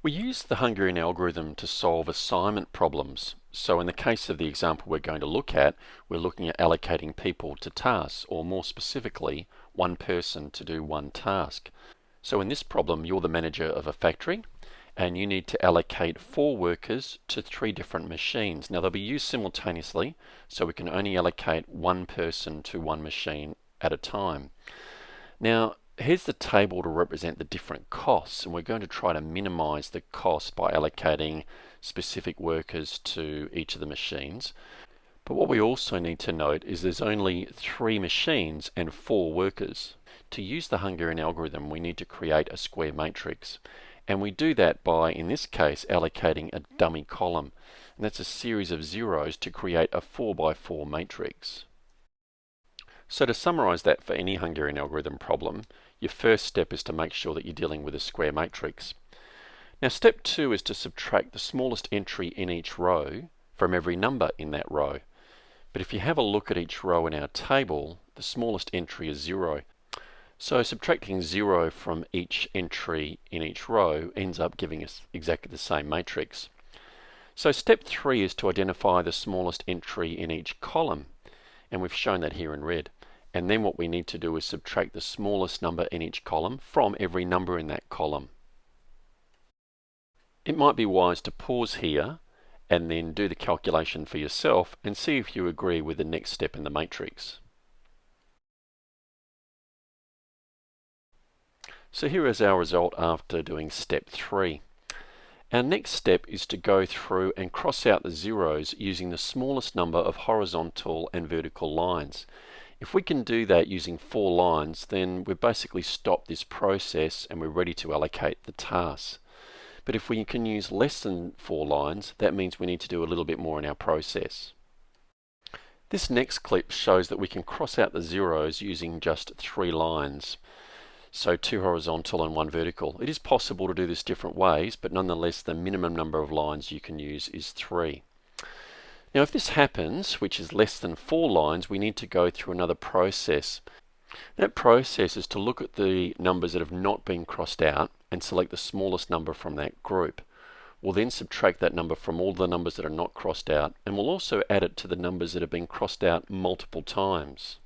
We use the Hungarian algorithm to solve assignment problems. So in the case of the example we're going to look at, we're looking at allocating people to tasks, or more specifically, one person to do one task. So in this problem, you're the manager of a factory, and you need to allocate 4 workers to 3 different machines. Now they'll be used simultaneously, so we can only allocate one person to one machine at a time. Now, here's the table to represent the different costs, and we're going to try to minimize the cost by allocating specific workers to each of the machines. But what we also need to note is there's only 3 machines and 4 workers. To use the Hungarian algorithm, we need to create a square matrix. And we do that by, in this case, allocating a dummy column. And that's a series of zeros to create a 4 by 4 matrix. So to summarize that for any Hungarian algorithm problem, your first step is to make sure that you're dealing with a square matrix. Now step 2 is to subtract the smallest entry in each row from every number in that row. But if you have a look at each row in our table, the smallest entry is 0. So subtracting 0 from each entry in each row ends up giving us exactly the same matrix. So step 3 is to identify the smallest entry in each column, and we've shown that here in red. And then what we need to do is subtract the smallest number in each column from every number in that column. It might be wise to pause here and then do the calculation for yourself and see if you agree with the next step in the matrix. So here is our result after doing step 3. Our next step is to go through and cross out the zeros using the smallest number of horizontal and vertical lines. If we can do that using 4 lines, then we've basically stopped this process and we're ready to allocate the tasks. But if we can use less than 4 lines, that means we need to do a little bit more in our process. This next clip shows that we can cross out the zeros using just 3 lines. So 2 horizontal and 1 vertical. It is possible to do this different ways, but nonetheless the minimum number of lines you can use is 3. Now if this happens, which is less than 4 lines, we need to go through another process. That process is to look at the numbers that have not been crossed out and select the smallest number from that group. We'll then subtract that number from all the numbers that are not crossed out, and we'll also add it to the numbers that have been crossed out multiple times.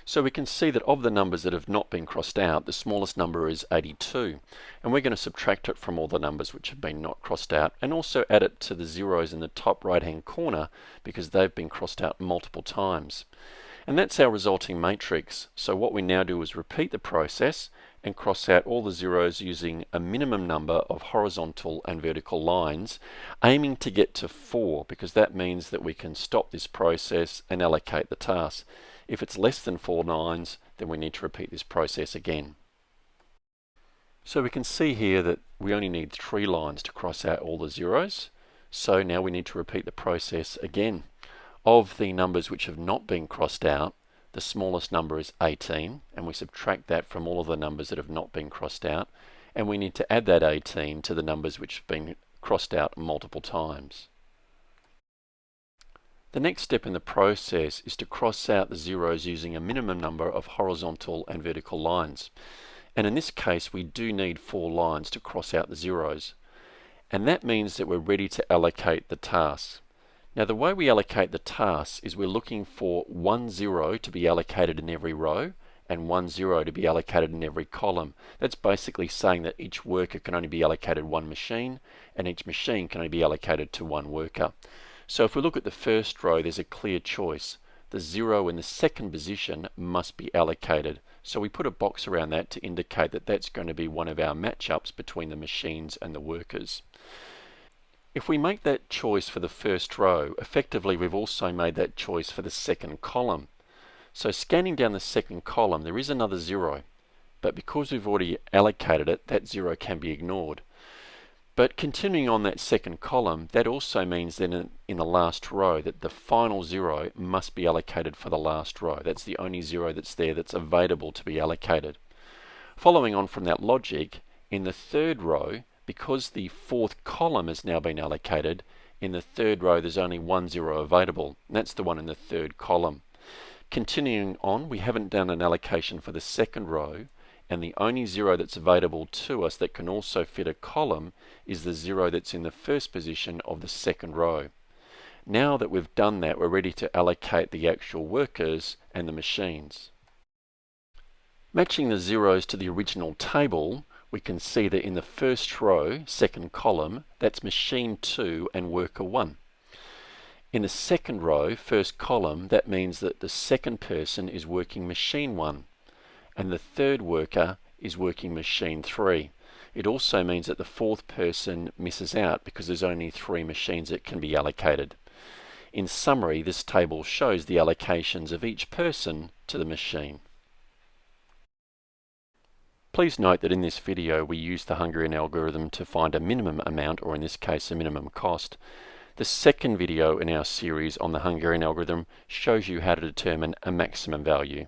So we can see that of the numbers that have not been crossed out, the smallest number is 82. And we're going to subtract it from all the numbers which have been not crossed out, and also add it to the zeros in the top right hand corner because they've been crossed out multiple times. And that's our resulting matrix. So what we now do is repeat the process and cross out all the zeros using a minimum number of horizontal and vertical lines, aiming to get to 4, because that means that we can stop this process and allocate the task. If it's less than 4 lines, then we need to repeat this process again. So we can see here that we only need 3 lines to cross out all the zeros. So now we need to repeat the process again. Of the numbers which have not been crossed out, the smallest number is 18, and we subtract that from all of the numbers that have not been crossed out, and we need to add that 18 to the numbers which have been crossed out multiple times. The next step in the process is to cross out the zeros using a minimum number of horizontal and vertical lines. And in this case, we do need 4 lines to cross out the zeros. And that means that we're ready to allocate the tasks. Now the way we allocate the tasks is we're looking for 1 0 to be allocated in every row and 1 0 to be allocated in every column. That's basically saying that each worker can only be allocated 1 machine and each machine can only be allocated to 1 worker. So if we look at the first row, there's a clear choice. The 0 in the second position must be allocated. So we put a box around that to indicate that that's going to be one of our matchups between the machines and the workers. If we make that choice for the first row, effectively we've also made that choice for the second column. So scanning down the second column, there is another 0, but because we've already allocated it, that 0 can be ignored. But continuing on that second column, that also means then in the last row that the final 0 must be allocated for the last row. That's the only 0 that's there that's available to be allocated. Following on from that logic, in the third row, because the fourth column has now been allocated, in the third row there's only 1 0 available, and that's the one in the third column. Continuing on, we haven't done an allocation for the second row, and the only 0 that's available to us that can also fit a column is the 0 that's in the first position of the second row. Now that we've done that, we're ready to allocate the actual workers and the machines. Matching the zeros to the original table, we can see that in the first row, second column, that's machine 2 and worker 1. In the second row, first column, that means that the second person is working machine 1 and the third worker is working machine 3. It also means that the fourth person misses out because there's only 3 machines that can be allocated. In summary, this table shows the allocations of each person to the machine. Please note that in this video we use the Hungarian algorithm to find a minimum amount, or in this case a minimum cost. The second video in our series on the Hungarian algorithm shows you how to determine a maximum value.